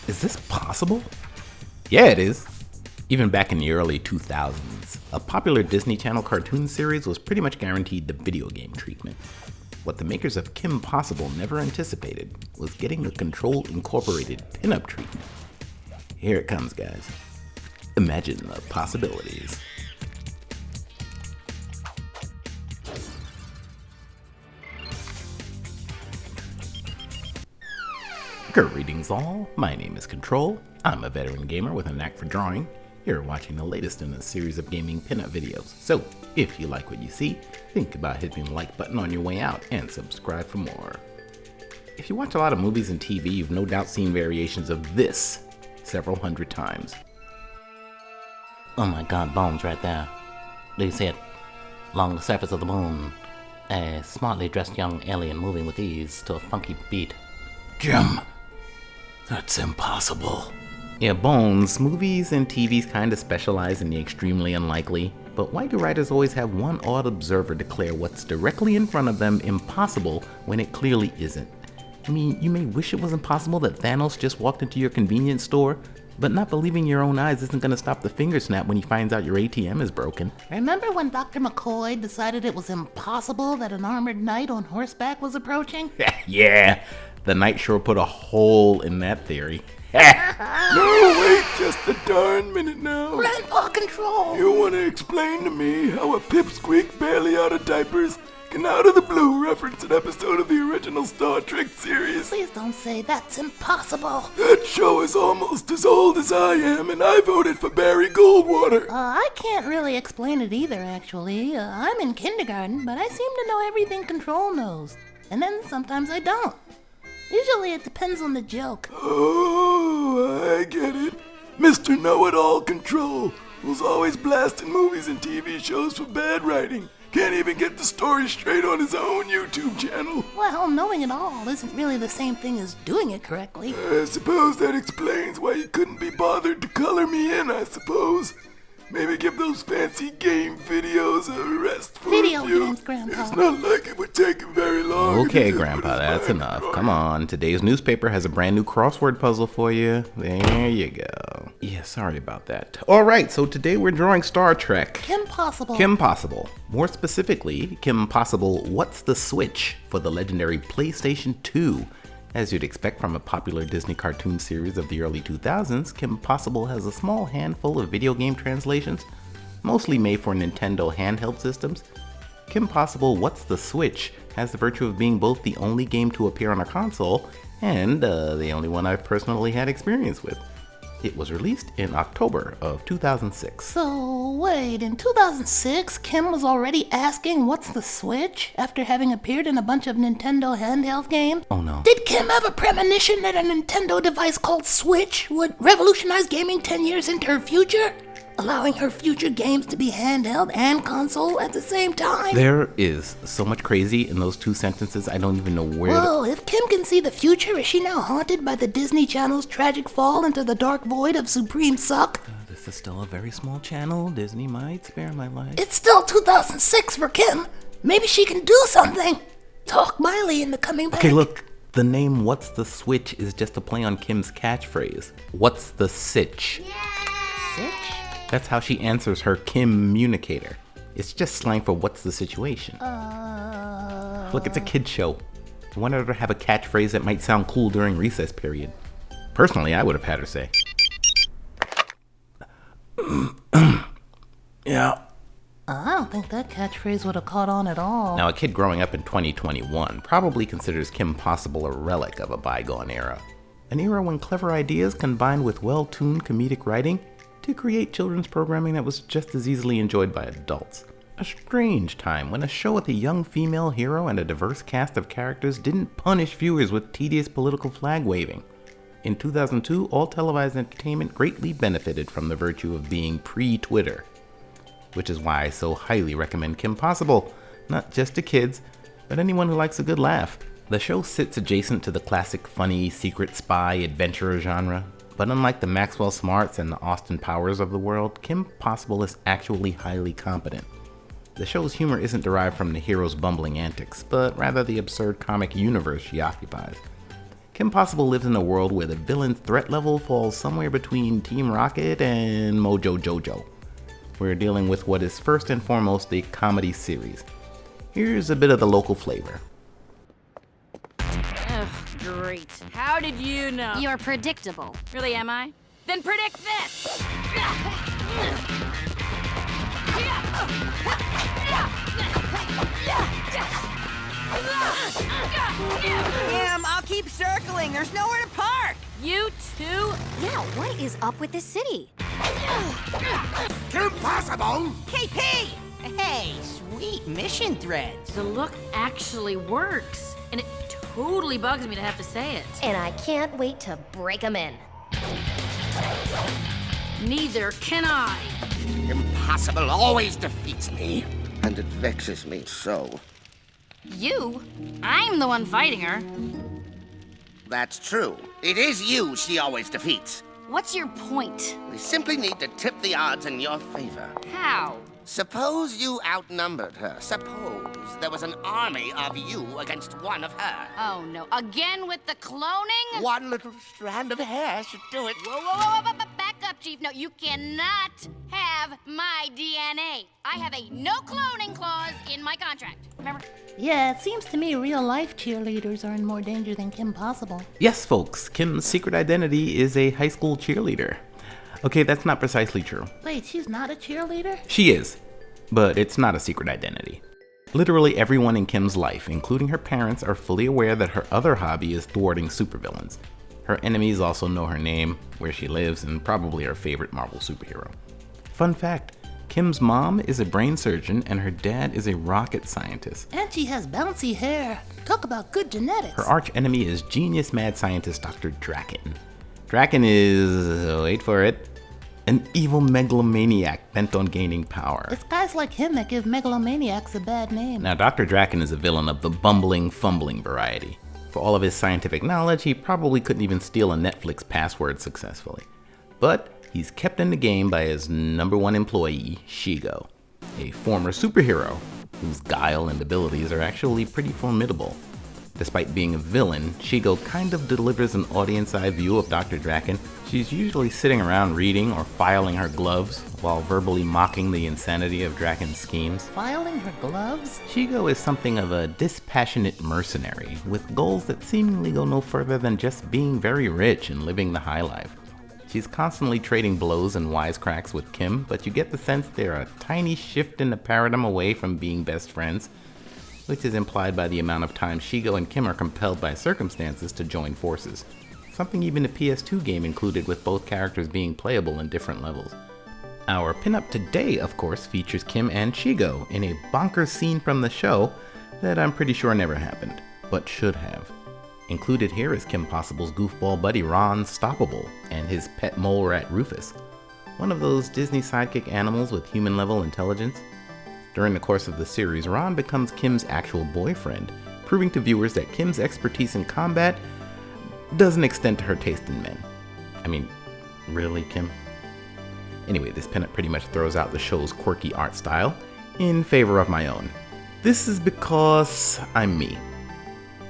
Is this possible? Yeah, it is. Even back in the early 2000s, a popular Disney Channel cartoon series was pretty much guaranteed the video game treatment. What the makers of Kim Possible never anticipated was getting a Kontrol Incorporated pinup treatment. Here it comes, guys. Imagine the possibilities. Greetings all, my name is Kontrol. I'm a veteran gamer with a knack for drawing. You're watching the latest in a series of gaming pinup videos. So, if you like what you see, think about hitting the like button on your way out and subscribe for more. If you watch a lot of movies and TV, you've no doubt seen variations of this several hundred times. Oh my god, bones right there. Do you see it? Along the surface of the moon, a smartly dressed young alien moving with ease to a funky beat. Jim, that's impossible. Yeah, Bones, movies and TVs kinda specialize in the extremely unlikely, but why do writers always have one odd observer declare what's directly in front of them impossible when it clearly isn't? I mean, you may wish it was impossible that Thanos just walked into your convenience store, but not believing your own eyes isn't gonna stop the finger snap when he finds out your ATM is broken. Remember when Dr. McCoy decided it was impossible that an armored knight on horseback was approaching? Yeah, the knight sure put a hole in that theory. No, wait just a darn minute now. Grandpa Kontrol! You want to explain to me how a pipsqueak barely out of diapers can out of the blue reference an episode of the original Star Trek series? Please don't say that's impossible. That show is almost as old as I am, and I voted for Barry Goldwater. I can't really explain it either, actually. I'm in kindergarten, but I seem to know everything Kontrol knows. And then sometimes I don't. Usually it depends on the joke. Oh, I get it. Mr. Know-It-All Kontrol was always blasting movies and TV shows for bad writing. Can't even get the story straight on his own YouTube channel. Well, knowing it all isn't really the same thing as doing it correctly. I suppose that explains why you couldn't be bothered to color me in, I suppose. Maybe give those fancy game videos a rest for Video a few. games, Grandpa. It's not like it would take him very long. Okay, Grandpa, that's enough. Come on, today's newspaper has a brand new crossword puzzle for you. There you go. Yeah, sorry about that. Alright, so today we're drawing Star Trek. Kim Possible. Kim Possible. More specifically, Kim Possible, What's the Switch for the legendary PlayStation 2? As you'd expect from a popular Disney cartoon series of the early 2000s, Kim Possible has a small handful of video game translations, mostly made for Nintendo handheld systems. Kim Possible What's the Switch has the virtue of being both the only game to appear on a console and the only one I've personally had experience with. It was released in October of 2006. So, wait, in 2006, Kim was already asking what's the Switch after having appeared in a bunch of Nintendo handheld games? Oh no. Did Kim have a premonition that a Nintendo device called Switch would revolutionize gaming 10 years into her future? Allowing her future games to be handheld and console at the same time? There is so much crazy in those two sentences, I don't even know where Whoa, if Kim can see the future, is she now haunted by the Disney Channel's tragic fall into the dark void of supreme suck? This is still a very small channel. Disney might spare my life. It's still 2006 for Kim. Maybe she can do something. Talk Miley into coming back. Okay, look. The name What's the Switch is just a play on Kim's catchphrase. What's the sitch? Sitch? That's how she answers her Kim-municator. It's just slang for what's the situation. Look, it's a kid show. I wanted her to have a catchphrase that might sound cool during recess period. Personally, I would have had her say, Yeah. I don't think that catchphrase would have caught on at all. Now, a kid growing up in 2021 probably considers Kim Possible a relic of a bygone era. An era when clever ideas combined with well-tuned comedic writing to create children's programming that was just as easily enjoyed by adults. A strange time when a show with a young female hero and a diverse cast of characters didn't punish viewers with tedious political flag waving. In 2002, all televised entertainment greatly benefited from the virtue of being pre-Twitter, which is why I so highly recommend Kim Possible, not just to kids, but anyone who likes a good laugh. The show sits adjacent to the classic funny, secret spy, adventurer genre, but unlike the Maxwell Smarts and the Austin Powers of the world, Kim Possible is actually highly competent. The show's humor isn't derived from the hero's bumbling antics, but rather the absurd comic universe she occupies. Kim Possible lives in a world where the villain's threat level falls somewhere between Team Rocket and Mojo Jojo. We're dealing with what is first and foremost a comedy series. Here's a bit of the local flavor. Ugh, great. How did you know? You're predictable. Really, am I? Then predict this! Kim, I'll keep circling. There's nowhere to park. You too? Yeah, what is up with this city? Kim Possible! KP! Hey, sweet mission threads. The look actually works. And it totally bugs me to have to say it. And I can't wait to break them in. Neither can I. Impossible always defeats me, and it vexes me so. You? I'm the one fighting her. That's true. It is you she always defeats. What's your point? We simply need to tip the odds in your favor. How? Suppose you outnumbered her. Suppose there was an army of you against one of her. Oh no, again with the cloning? One little strand of hair should do it. Whoa, back up, Chief. No, you cannot have my DNA. I have a no cloning clause in my contract. Remember? Yeah, it seems to me real-life cheerleaders are in more danger than Kim Possible. Yes, folks, Kim's secret identity is a high school cheerleader. Okay, that's not precisely true. Wait, she's not a cheerleader? She is, but it's not a secret identity. Literally everyone in Kim's life, including her parents, are fully aware that her other hobby is thwarting supervillains. Her enemies also know her name, where she lives, and probably her favorite Marvel superhero. Fun fact, Kim's mom is a brain surgeon and her dad is a rocket scientist. And she has bouncy hair. Talk about good genetics. Her arch enemy is genius mad scientist Dr. Drakken. Drakken is, wait for it, an evil megalomaniac bent on gaining power. It's guys like him that give megalomaniacs a bad name. Now, Dr. Drakken is a villain of the bumbling, fumbling variety. For all of his scientific knowledge, he probably couldn't even steal a Netflix password successfully. But he's kept in the game by his #1 employee, Shego, a former superhero whose guile and abilities are actually pretty formidable. Despite being a villain, Shego kind of delivers an audience-eye view of Dr. Drakken. She's usually sitting around reading or filing her gloves while verbally mocking the insanity of Drakken's schemes. Filing her gloves? Shego is something of a dispassionate mercenary with goals that seemingly go no further than just being very rich and living the high life. She's constantly trading blows and wisecracks with Kim, but you get the sense they're a tiny shift in the paradigm away from being best friends, which is implied by the amount of time Shego and Kim are compelled by circumstances to join forces. Something even the PS2 game included, with both characters being playable in different levels. Our pinup today, of course, features Kim and Shego in a bonkers scene from the show that I'm pretty sure never happened, but should have. Included here is Kim Possible's goofball buddy Ron Stoppable and his pet mole rat Rufus, one of those Disney sidekick animals with human-level intelligence. During the course of the series, Ron becomes Kim's actual boyfriend, proving to viewers that Kim's expertise in combat doesn't extend to her taste in men. I mean, really, Kim? Anyway, this pinup pretty much throws out the show's quirky art style in favor of my own. This is because I'm me.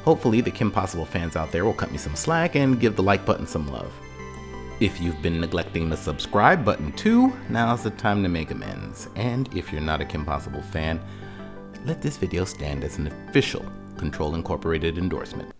Hopefully, the Kim Possible fans out there will cut me some slack and give the like button some love. If you've been neglecting the subscribe button too, now's the time to make amends. And if you're not a Kim Possible fan, let this video stand as an official Kontrol Incorporated endorsement.